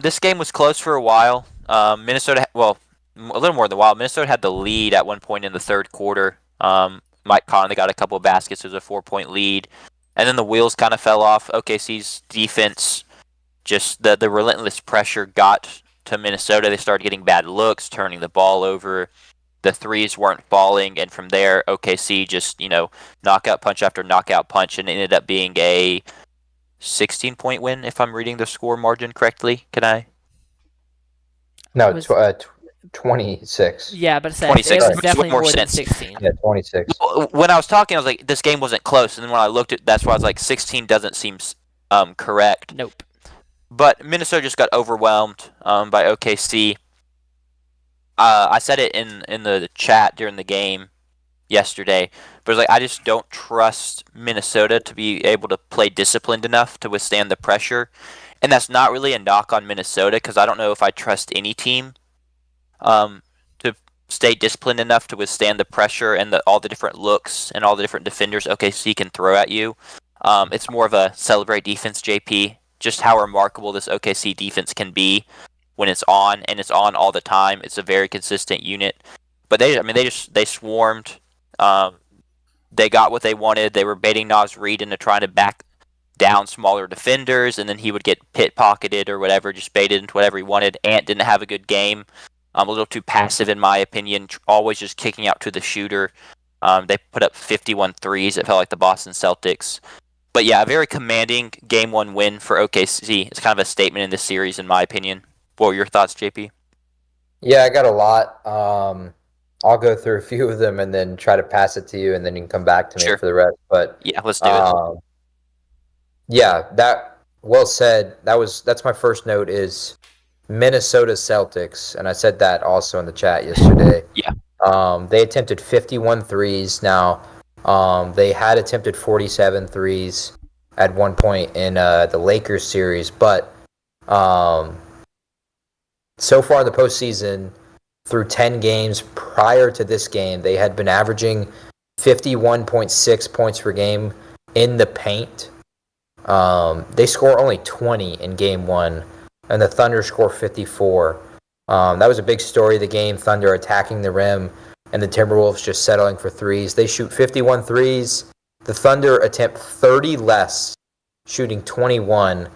This game was close for a while. Minnesota, well, a little more than a while. Minnesota had the lead at one point in the third quarter. Mike Conley got a couple of baskets. It was a 4-point lead, and then the wheels kind of fell off. OKC's defense, just the relentless pressure got to Minnesota. They started getting bad looks, turning the ball over. The threes weren't falling, and from there, OKC just knockout punch after knockout punch, and it ended up being a 16-point win, if I'm reading the score margin correctly. Can I? No, 26. Yeah, but 26. It was Makes definitely more more than sense. 16. Yeah, 26. When I was talking, I was like, this game wasn't close, and then when I looked at, that's why I was like, 16 doesn't seem correct. Nope. But Minnesota just got overwhelmed by OKC. I said it in the chat during the game yesterday, but it was like, I just don't trust Minnesota to be able to play disciplined enough to withstand the pressure. And that's not really a knock on Minnesota, because I don't know if I trust any team to stay disciplined enough to withstand the pressure and all the different looks and all the different defenders OKC can throw at you. It's more of a celebrate defense, JP. Just how remarkable this OKC defense can be when it's on, and it's on all the time. It's a very consistent unit. But they swarmed. They got what they wanted. They were baiting Naz Reid into trying to back down smaller defenders, and then he would get pit pocketed or whatever, just baited into whatever he wanted. Ant didn't have a good game. A little too passive in my opinion, always just kicking out to the shooter. They put up 51 threes. It felt like the Boston Celtics. But yeah, a very commanding Game 1 win for OKC. It's kind of a statement in this series, in my opinion. What were your thoughts, JP? Yeah, I got a lot. I'll go through a few of them and then try to pass it to you, and then you can come back to me for the rest. But yeah, let's do it. Yeah, that well said. That's my first note is Minnesota Celtics, and I said that also in the chat yesterday. Yeah. They attempted 51 threes. Now, they had attempted 47 threes at one point in the Lakers series, but so far in the postseason, through 10 games prior to this game, they had been averaging 51.6 points per game in the paint. They score only 20 in Game 1, and the Thunder score 54. That was a big story of the game, Thunder attacking the rim, and the Timberwolves just settling for threes. They shoot 51 threes. The Thunder attempt 30 less, shooting 21.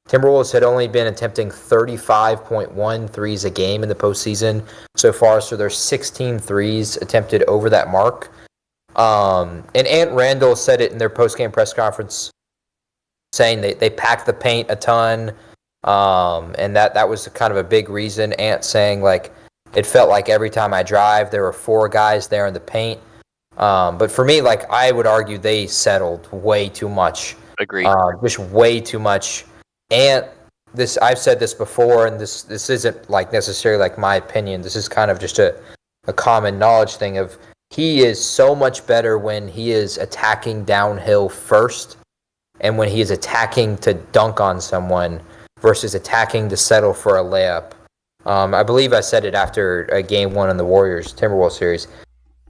Timberwolves had only been attempting 35.1 threes a game in the postseason so far, so there's 16 threes attempted over that mark. And Ant Randall said it in their post-game press conference, saying they packed the paint a ton, and that was kind of a big reason. Ant saying, like, it felt like every time I drive, there were 4 guys there in the paint. But for me, like, I would argue they settled way too much. Agreed. Just way too much. And I've said this before, and this isn't like necessarily like my opinion. This is kind of just a common knowledge thing of he is so much better when he is attacking downhill first, and when he is attacking to dunk on someone versus attacking to settle for a layup. I believe I said it after Game 1 in the Warriors Timberwolves series.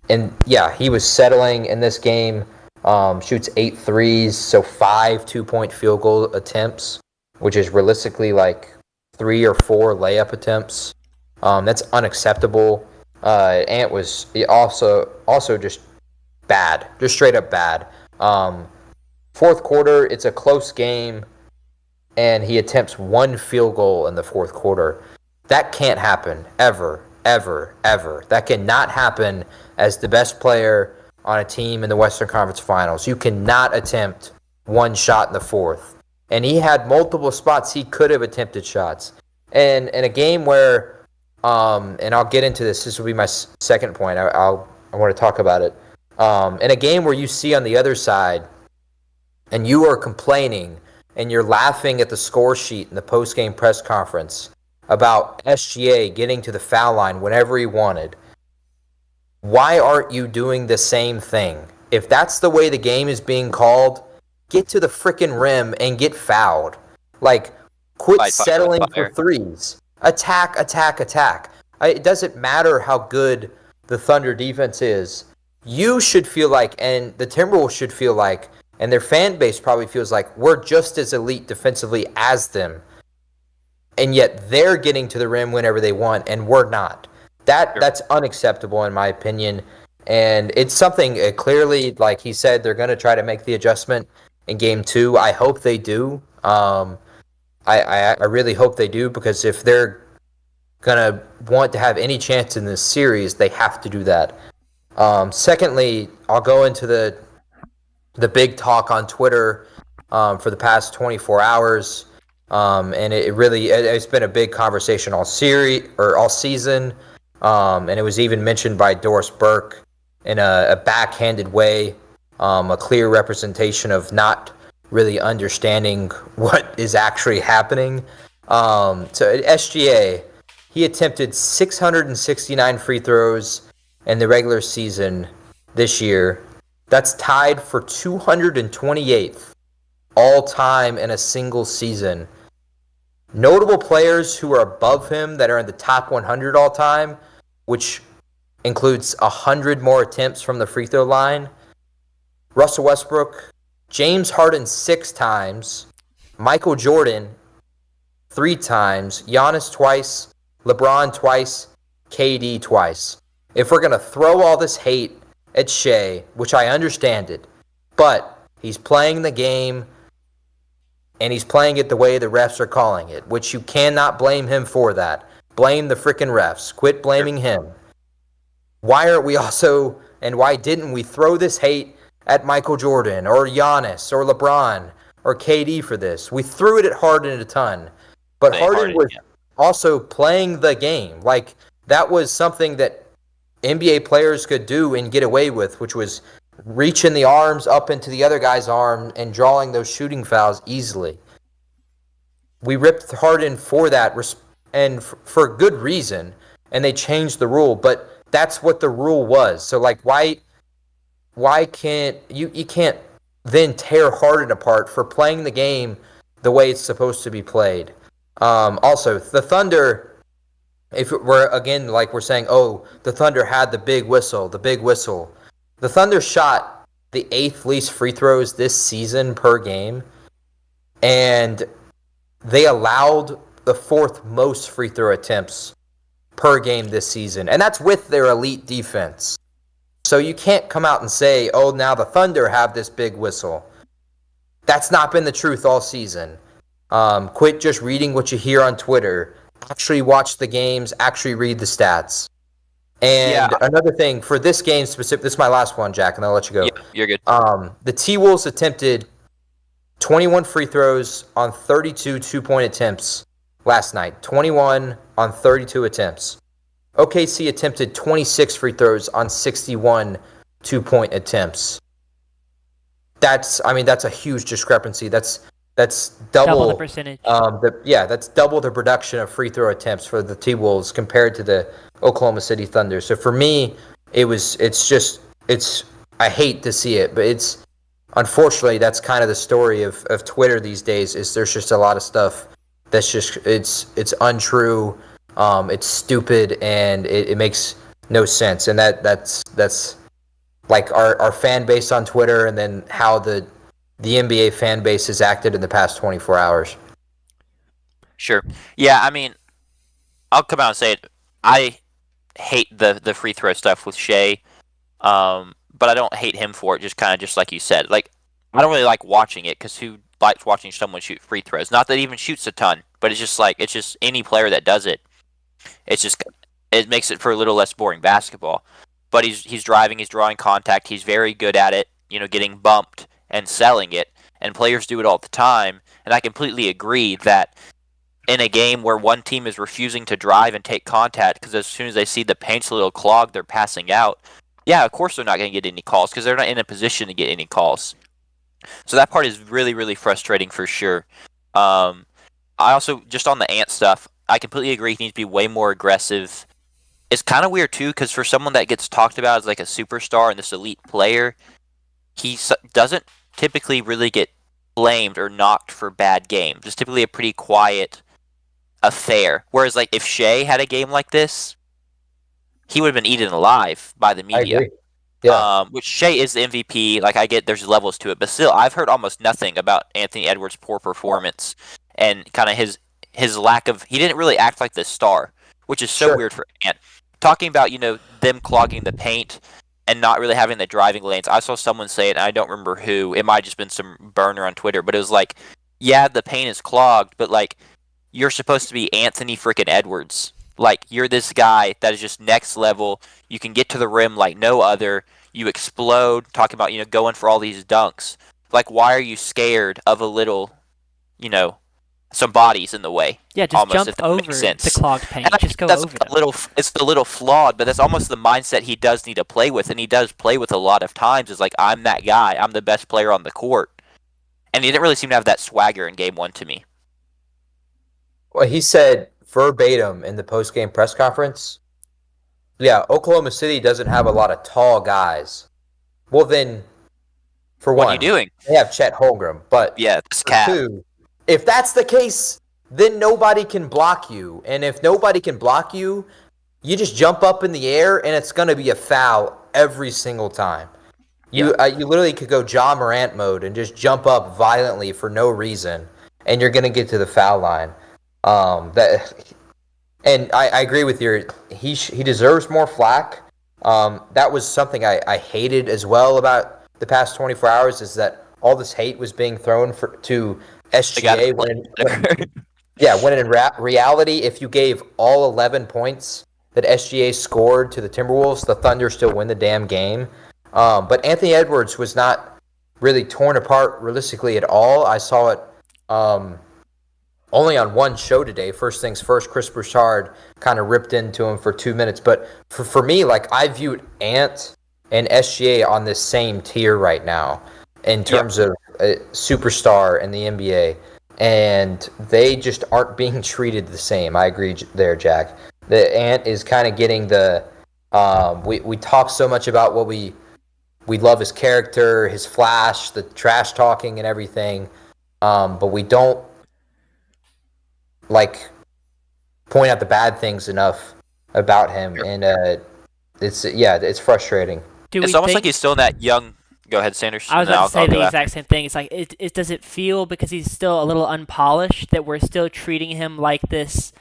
And yeah, he was settling in this game, shoots 8 threes, so 5 2-point field goal attempts, which is realistically like 3 or 4 layup attempts. That's unacceptable. Ant was also just bad, just straight up bad. Fourth quarter, it's a close game, and he attempts 1 field goal in the fourth quarter. That can't happen, ever, ever, ever. That cannot happen as the best player on a team in the Western Conference Finals. You cannot attempt 1 shot in the fourth. And he had multiple spots he could have attempted shots. And in a game where, and I'll get into this. This will be my second point. I want to talk about it. In a game where you see on the other side, and you are complaining, and you're laughing at the score sheet in the post-game press conference about SGA getting to the foul line whenever he wanted, why aren't you doing the same thing? If that's the way the game is being called, get to the frickin' rim and get fouled. Like, quit settling for threes. Attack, attack, attack. It doesn't matter how good the Thunder defense is. You should feel like, and the Timberwolves should feel like, and their fan base probably feels like, we're just as elite defensively as them. and yet they're getting to the rim whenever they want, and we're not. Sure. That's unacceptable in my opinion, and it's something clearly, like he said, they're going to try to make the adjustment in game 2. I hope they do. I really hope they do, because if they're gonna want to have any chance in this series, they have to do that. Secondly, I'll go into the big talk on Twitter for the past 24 hours, and it's been a big conversation all series or all season, and it was even mentioned by Doris Burke in a backhanded way, a clear representation of not really understanding what is actually happening. So at SGA, he attempted 669 free throws in the regular season this year. That's tied for 228th all time in a single season. Notable players who are above him that are in the top 100 all time, which includes 100 more attempts from the free throw line: Russell Westbrook, James Harden 6 times, Michael Jordan 3 times, Giannis twice, LeBron twice, KD twice. If we're going to throw all this hate at Shea, which I understand it, but he's playing the game, and he's playing it the way the refs are calling it, which you cannot blame him for that. Blame the freaking refs. Quit blaming him. Why aren't we also, and why didn't we throw this hate at Michael Jordan or Giannis or LeBron or KD for this? We threw it at Harden a ton, but Harden was also playing the game. Like, that was something that NBA players could do and get away with, which was reaching the arms up into the other guy's arm and drawing those shooting fouls easily. We ripped Harden for that, and for good reason, and they changed the rule, but that's what the rule was. So, like, why can't you can't then tear Harden apart for playing the game the way it's supposed to be played? Also, the Thunder, if we're again, like we're saying, oh, the Thunder had the big whistle. The Thunder shot the 8th least free throws this season per game, and they allowed the 4th most free throw attempts per game this season, and that's with their elite defense. So you can't come out and say, oh, now the Thunder have this big whistle. That's not been the truth all season. Quit just reading what you hear on Twitter. Actually watch the games. Actually read the stats. And another thing, for this game specific, this is my last one, Jack, and I'll let you go. Yeah, you're good. The T-Wolves attempted 21 free throws on 32 two-point attempts last night. 21 on 32 attempts. OKC attempted 26 free throws on 61 two-point attempts. That's a huge discrepancy. That's double the percentage. That's double the production of free throw attempts for the T-Wolves compared to the Oklahoma City Thunder. So for me, I hate to see it, but unfortunately that's kind of the story of Twitter these days. Is there's just a lot of stuff that's just it's untrue, it's stupid, and it makes no sense. And that's like our fan base on Twitter, and then how the NBA fan base has acted in the past 24 hours. Sure. Yeah, I mean, I'll come out and say it. I hate the free throw stuff with Shea, but I don't hate him for it. Just kind of just like you said. Like, I don't really like watching it, because who likes watching someone shoot free throws? Not that he even shoots a ton, but it's just any player that does it. It makes it for a little less boring basketball. But he's driving, he's drawing contact, he's very good at it. Getting bumped and selling it, and players do it all the time. And I completely agree that in a game where one team is refusing to drive and take contact because as soon as they see the paint's a little clogged, they're passing out. Yeah, of course they're not going to get any calls because they're not in a position to get any calls. So that part is really, really frustrating for sure. I also, just on the Ant stuff, I completely agree he needs to be way more aggressive. It's kind of weird too, because for someone that gets talked about as like a superstar and this elite player, he doesn't typically really get blamed or knocked for bad games. It's typically a pretty quiet affair. Whereas, like, if Shea had a game like this, he would have been eaten alive by the media. I agree. Yeah. Which Shea is the MVP. Like, I get there's levels to it, but still, I've heard almost nothing about Anthony Edwards' poor performance and kind of his his lack of he didn't really act like the star, which is so Sure. weird for Ant. Talking about them clogging the paint and not really having the driving lanes. I saw someone say it, and I don't remember who. It might have just been some burner on Twitter, but it was like, yeah, the paint is clogged, but like you're supposed to be Anthony freaking Edwards. Like you're this guy that is just next level. You can get to the rim like no other. You explode. Talking about going for all these dunks. Like why are you scared of a little, you know, some bodies in the way? Yeah, just Almost, jump if that over makes the sense. clogged paint. And I Just think go that's over a them. little. It's a little flawed, but that's almost the mindset he does need to play with, and he does play with a lot of times. Is like I'm that guy. I'm the best player on the court, and he didn't really seem to have that swagger in Game 1 to me. Well, he said verbatim in the post-game press conference, yeah, Oklahoma City doesn't have a lot of tall guys. Well, then, for What one, are you doing? they have Chet Holmgren. But Yeah, it's for cat. two, if that's the case, then nobody can block you. And if nobody can block you, you just jump up in the air, and it's going to be a foul every single time. You literally could go John Morant mode and just jump up violently for no reason, and you're going to get to the foul line. And I agree with you. He deserves more flack. That was something I hated as well about the past 24 hours is that all this hate was being thrown to SGA when in reality, if you gave all 11 points that SGA scored to the Timberwolves, the Thunder still win the damn game. But Anthony Edwards was not really torn apart realistically at all. I saw it only on one show today. First things first, Chris Broussard kind of ripped into him for 2 minutes. But for me, like I viewed Ant and SGA on this same tier right now in terms of a superstar in the NBA. And they just aren't being treated the same. I agree there, Jack. The Ant is kind of getting the we talk so much about what we love his character, his flash, the trash talking and everything. But we don't like point out the bad things enough about him, and it's frustrating. It's almost like he's still in that young. Go ahead, Sanders. I was about to say the exact same thing. It's like does it feel because he's still a little unpolished that we're still treating him like this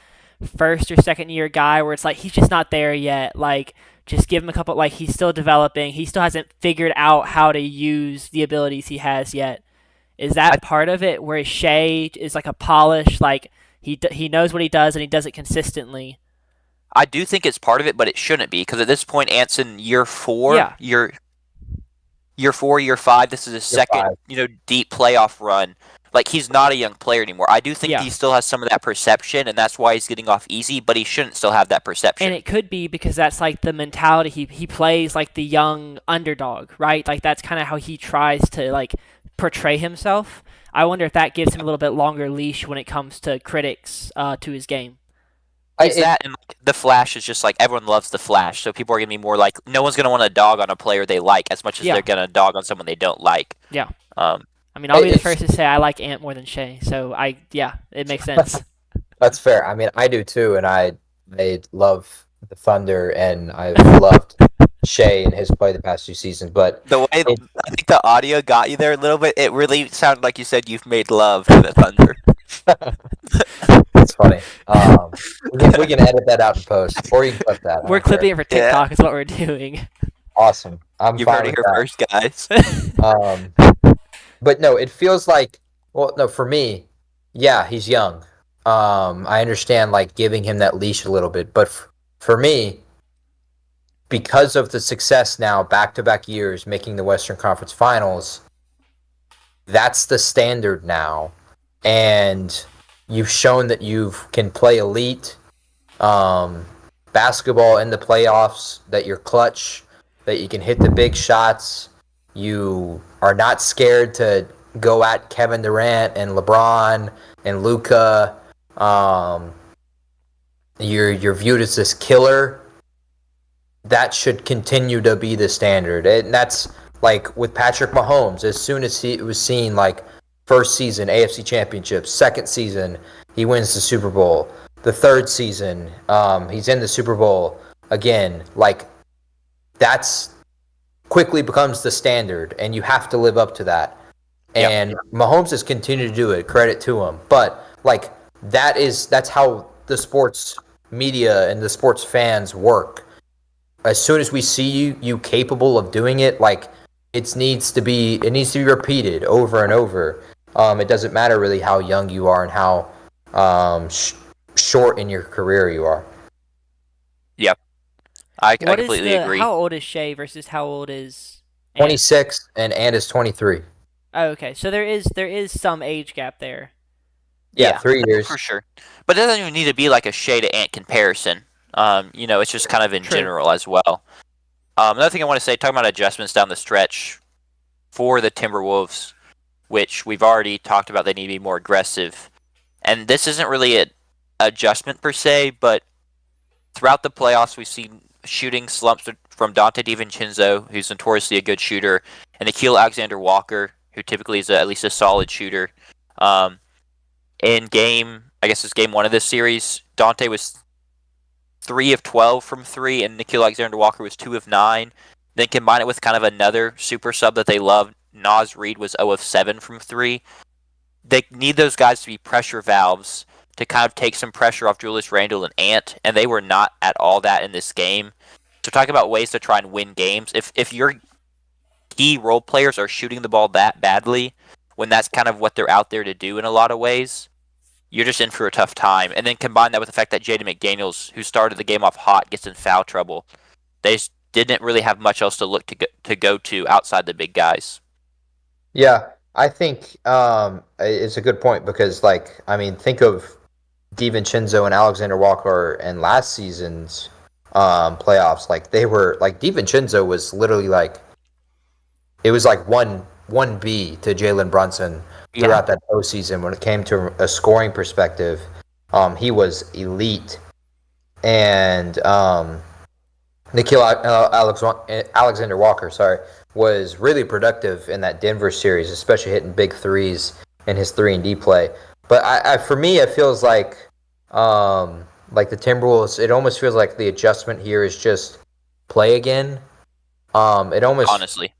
first or second year guy where it's like he's just not there yet. Like just give him a couple. Like he's still developing. He still hasn't figured out how to use the abilities he has yet. Is that part of it? Where Shea is like a polish, like he knows what he does and he does it consistently. I do think it's part of it, but it shouldn't be because at this point, Ant's in year 4. Yeah. Year 4, year 5. This is his second, deep playoff run. Like he's not a young player anymore. I do think he still has some of that perception, and that's why he's getting off easy. But he shouldn't still have that perception. And it could be because that's like the mentality. He plays like the young underdog, right? Like that's kind of how he tries to like portray himself. I wonder if that gives him a little bit longer leash when it comes to critics to his game. That and like, the Flash is just like everyone loves the Flash, so people are gonna be more like no one's gonna want to dog on a player they like as much as they're gonna dog on someone they don't like. Yeah. I mean, I'll be the first to say I like Ant more than Shea, so it makes sense. That's fair. I mean, I do too, and I love the Thunder, and I've loved Shea and his play the past 2 seasons. But the way I think the audio got you there a little bit, it really sounded like you said you've made love to the Thunder. That's funny. We can edit that out in post, or you can clip that. We're clipping it for TikTok. Is what we're doing. Awesome. You've heard it here first, guys. But no, it feels like for me, yeah, he's young. I understand like giving him that leash a little bit, but for me, because of the success now, back-to-back years making the Western Conference Finals, that's the standard now. And you've shown that you can play elite basketball in the playoffs, that you're clutch, that you can hit the big shots. You are not scared to go at Kevin Durant and LeBron and Luka. You're viewed as this killer. That should continue to be the standard. And that's like with Patrick Mahomes. As soon as he was seen like first season, AFC Championship. Second season, he wins the Super Bowl. The third season, he's in the Super Bowl again. Like, that's quickly becomes the standard, and you have to live up to that. And Mahomes has continued to do it. Credit to him. But, like, that's how the sports media and the sports fans work. As soon as we see you capable of doing it, like it needs to be repeated over and over. It doesn't matter really how young you are and how short in your career you are. Yep, I What is completely the? agree. How old is Shea versus how old is Ant? 26 and is 23. Oh, okay. So there is some age gap there. Yeah, Yeah, 3 years. for sure. But it doesn't even need to be like a Shea to Ant comparison. It's just kind of in True. general as well. Another thing I want to say, talking about adjustments down the stretch for the Timberwolves, which we've already talked about, they need to be more aggressive. And this isn't really an adjustment per se, but throughout the playoffs, we've seen shooting slumps from Dante DiVincenzo, who's notoriously a good shooter, and Nickeil Alexander-Walker, who typically is at least a solid shooter. Um, I guess it's game one of this series, Dante was 3 of 12 from 3, and Nickeil Alexander-Walker was 2 of 9. Then combine it with kind of another super sub that they love, Naz Reid was 0 of 7 from 3. They need those guys to be pressure valves to kind of take some pressure off Julius Randle and Ant, and they were not at all that in this game. So talking about ways to try and win games, if your key role players are shooting the ball that badly, when that's kind of what they're out there to do in a lot of ways, you're just in for a tough time. And then combine that with the fact that Jaden McDaniels, who started the game off hot, gets in foul trouble. They just didn't really have much else to look to go to outside the big guys. Yeah, I think it's a good point because, like, I mean, think of DiVincenzo and Alexander Walker in last season's playoffs. Like, they were like DiVincenzo was literally like it was like one B to Jalen Brunson throughout that postseason when it came to a scoring perspective. He was elite, and Alexander Walker, sorry, was really productive in that Denver series, especially hitting big threes in his 3-and-D play. But for me, it feels like the Timberwolves. It almost feels like the adjustment here is just play again. It almost, Honestly,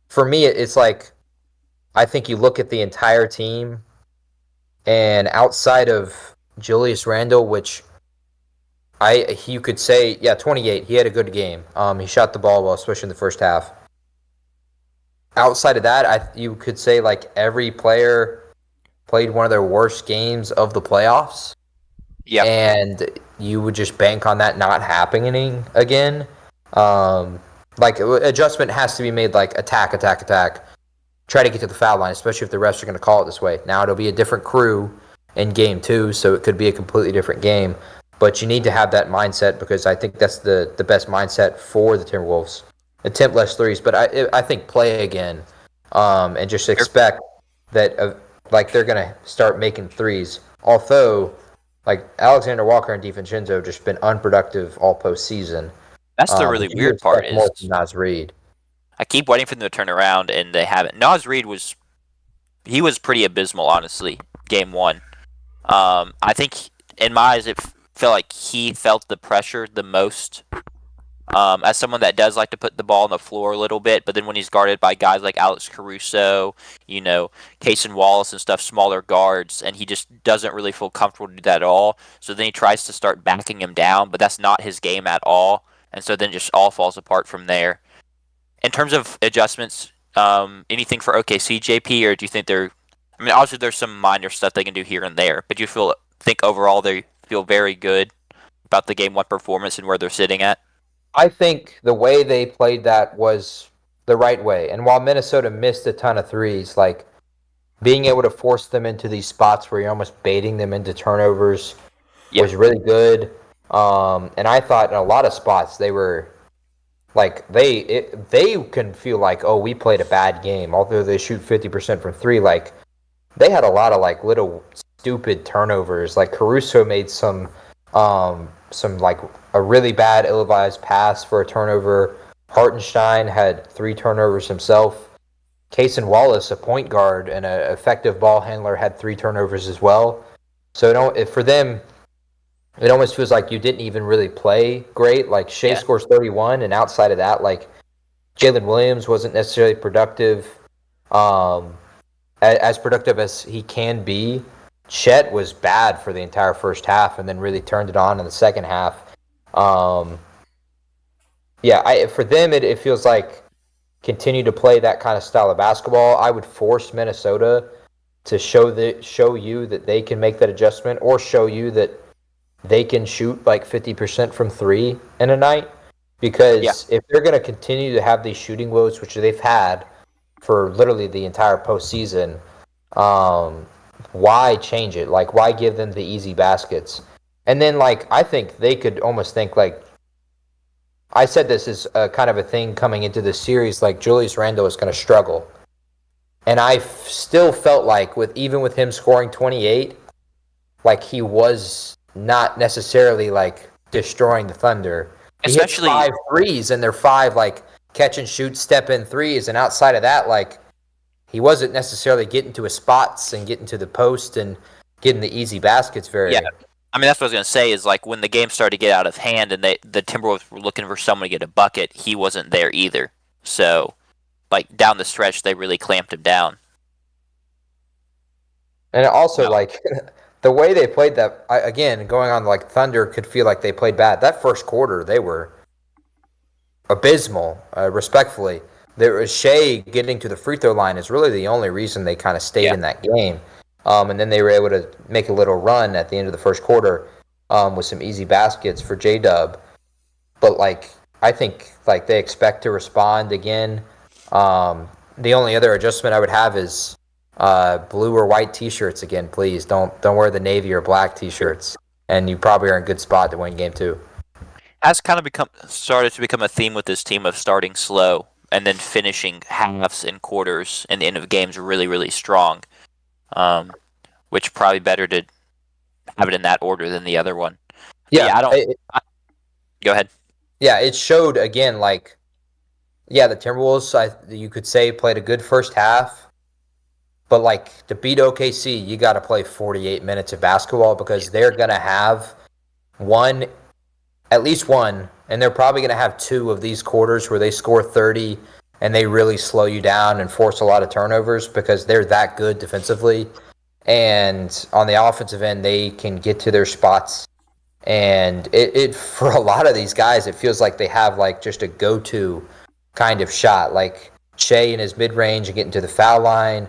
for me, it's like I think you look at the entire team, and outside of Julius Randle, which you could say, yeah, 28. He had a good game. He shot the ball well, especially in the first half. Outside of that, you could say like every player played one of their worst games of the playoffs. yeah, And you would just bank on that not happening again. Like adjustment has to be made, like attack, attack, attack. Try to get to the foul line, especially if the refs are going to call it this way. Now it'll be a different crew in game 2, so it could be a completely different game. But you need to have that mindset because I think that's the best mindset for the Timberwolves. Attempt less threes, but I think play again, and just expect that like they're gonna start making threes. Although, like Alexander Walker and DiVincenzo just been unproductive all postseason. that's the really weird part More is from Naz Reid. I keep waiting for them to turn around, and they haven't. Naz Reid was pretty abysmal, honestly. Game 1, I think in my eyes, it felt like he felt the pressure the most. As someone that does like to put the ball on the floor a little bit, but then when he's guarded by guys like Alex Caruso, Cason Wallace and stuff, smaller guards, and he just doesn't really feel comfortable to do that at all. So then he tries to start backing him down, but that's not his game at all. And so then just all falls apart from there. In terms of adjustments, anything for OKC, JP, or do you think they're? I mean, obviously there's some minor stuff they can do here and there, but do you think overall they feel very good about the game 1 performance and where they're sitting at? I think the way they played that was the right way. And while Minnesota missed a ton of threes, like being able to force them into these spots where you're almost baiting them into turnovers was really good. And I thought in a lot of spots they were like they can feel like, oh, we played a bad game, although they shoot 50% from 3. Like they had a lot of like little stupid turnovers. Like Caruso made some like a really bad ill-advised pass for a turnover. Hartenstein had 3 turnovers himself. Cason Wallace, a point guard and an effective ball handler, had 3 turnovers as well. So for them, it almost feels like you didn't even really play great. Like Shea scores 31, and outside of that, like Jalen Williams wasn't necessarily productive, as productive as he can be. Chet was bad for the entire first half, and then really turned it on in the second half. For them, it feels like continue to play that kind of style of basketball. I would force Minnesota to show you that they can make that adjustment, or show you that they can shoot like 50% from three in a night. Because if they're going to continue to have these shooting woes, which they've had for literally the entire postseason, why change it? Like, why give them the easy baskets? And then, like, I think they could almost think, like, I said this is a kind of a thing coming into this series, like Julius Randle is going to struggle. And I still felt like, even with him scoring 28, like, he was not necessarily, like, destroying the Thunder. He hits 5 threes, and they're 5, like, catch and shoot, step in threes. And outside of that, like, he wasn't necessarily getting to his spots and getting to the post and getting the easy baskets very. Yeah. I mean, that's what I was going to say is, like, when the game started to get out of hand and the Timberwolves were looking for someone to get a bucket, he wasn't there either. So, like, down the stretch, they really clamped him down. And also, like, the way they played that, again, going on, like, Thunder could feel like they played bad. That first quarter, they were abysmal, respectfully. There was Shea getting to the free throw line is really the only reason they kind of stayed in that game. And then they were able to make a little run at the end of the first quarter with some easy baskets for J-Dub. But, like, I think, like, they expect to respond again. The only other adjustment I would have is blue or white T-shirts again, please. Don't wear the navy or black T-shirts, and you probably are in a good spot to win game 2. Has kind of started to become a theme with this team of starting slow and then finishing halves and quarters and the end of games really, really strong. Which probably better to have it in that order than the other one. Yeah, go ahead. Yeah, it showed again, like, the Timberwolves, you could say, played a good first half. But, like, to beat OKC, you got to play 48 minutes of basketball, because they're going to have at least one, and they're probably going to have 2 of these quarters where they score 30 and they really slow you down and force a lot of turnovers, because they're that good defensively. And on the offensive end, they can get to their spots. And it for a lot of these guys, it feels like they have, like, just a go-to kind of shot. Like, Shea in his mid-range and getting to the foul line.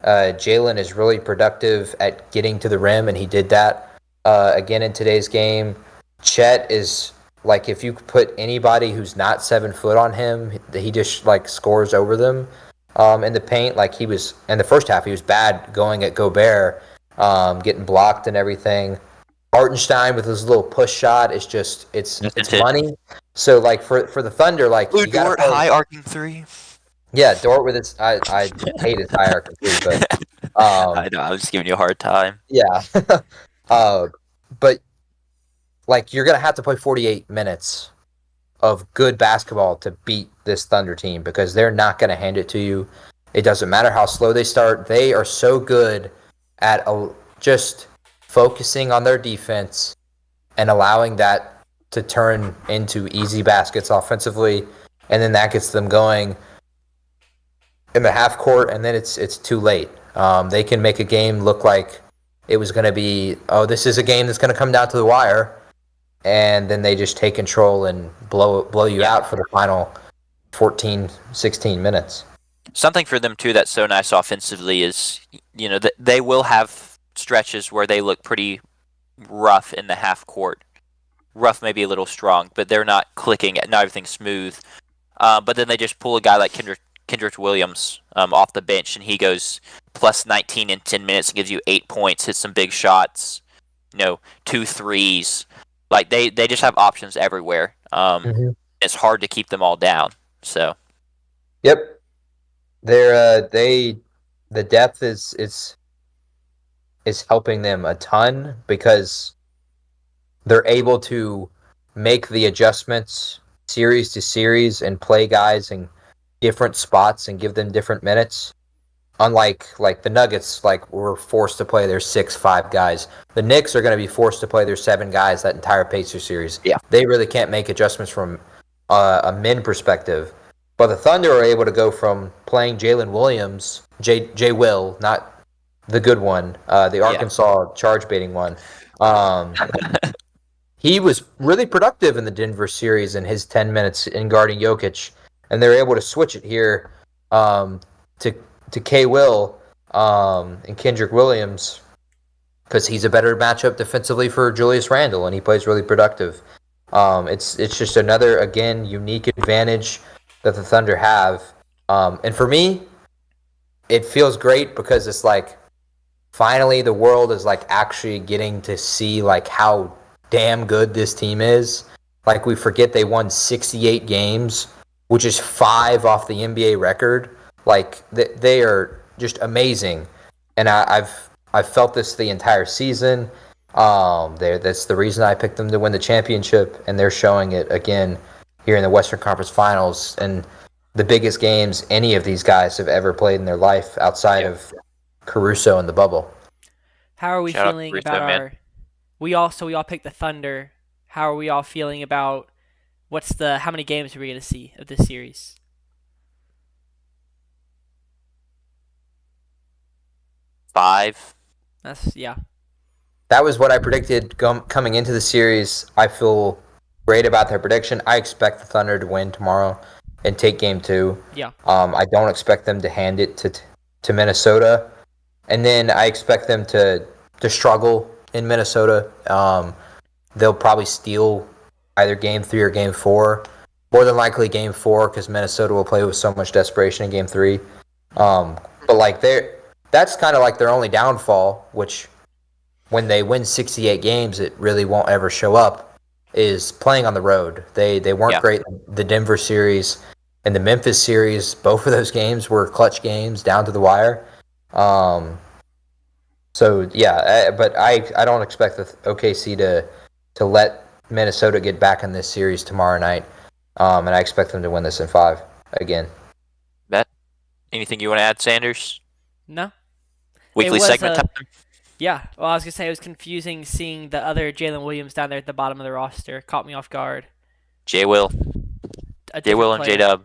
Jalen is really productive at getting to the rim, and he did that again in today's game. Chet is, like, if you put anybody who's not 7 foot on him, he just, like, scores over them in the paint. Like, he was in the first half, he was bad going at Gobert, getting blocked and everything. Hartenstein with his little push shot is just it's money. So, like, for the Thunder, like, Blue Dort high arcing 3. Yeah, Dort with his I hate his high arcing 3, but I know, I'm just giving you a hard time. Yeah. But, like, you're gonna have to play 48 minutes of good basketball to beat this Thunder team, because they're not gonna hand it to you. It doesn't matter how slow they start. They are so good at just focusing on their defense and allowing that to turn into easy baskets offensively, and then that gets them going in the half court, and then it's too late. They can make a game look like it was going to be, this is a game that's going to come down to the wire, and then they just take control and blow you out for the final 14, 16 minutes. Something for them, too, that's so nice offensively is, that they will have stretches where they look pretty rough in the half court. Rough, maybe a little strong, but they're not clicking, not everything's smooth. But then they just pull a guy like Kendrick Williams off the bench, and he goes plus 19 in 10 minutes and gives you 8 points, hits some big shots, 2 threes. Like, they just have options everywhere. It's hard to keep them all down. So, yep, the depth is helping them a ton, because they're able to make the adjustments series to series and play guys in different spots and give them different minutes. Unlike, like, the Nuggets, like, were forced to play their 6-5 guys. The Knicks are going to be forced to play their 7 guys that entire Pacers series. Yeah. They really can't make adjustments from a min perspective. But the Thunder are able to go from playing Jalen Williams, J. Will, not the good one, the Yeah. Arkansas charge baiting one. Um, he was really productive in the Denver series in his 10 minutes in guarding Jokic, and they're able to switch it here um, to K. Will and Kendrick Williams because he's a better matchup defensively for Julius Randle, and he plays really productive. It's just another again unique advantage that the Thunder have, and for me, it feels great because it's like finally the world is like actually getting to see like how damn good this team is. Like we forget they won 68 games, which is 5 off the NBA record. Like they are just amazing, and I've felt this the entire season. That's the reason I picked them to win the championship, and they're showing it again here in the Western Conference Finals and the biggest games any of these guys have ever played in their life outside of Caruso in the bubble. How are we Shout out feeling Caruso, about man. our? We all picked the Thunder. How are we all feeling about how many games are we gonna see of this series? 5. That's yeah. That was what I predicted coming into the series. I feel great about their prediction. I expect the Thunder to win tomorrow and take game 2. Yeah. I don't expect them to hand it to Minnesota, and then I expect them to struggle in Minnesota. They'll probably steal either game 3 or game 4. More than likely game 4 because Minnesota will play with so much desperation in game 3. But like that's kind of like their only downfall, which when they win 68 games, it really won't ever show up, is playing on the road. They weren't Yeah. great in the Denver series and the Memphis series. Both of those games were clutch games down to the wire. So yeah, but I don't expect the OKC to let Minnesota get back in this series tomorrow night, and I expect them to win this in 5 again. Bet. Anything you want to add, Sanders? No. Weekly was segment a- time? Yeah. Well, I was gonna say it was confusing seeing the other Jalen Williams down there at the bottom of the roster. Caught me off guard. J. Will. A J. different Will and J. player. Dub.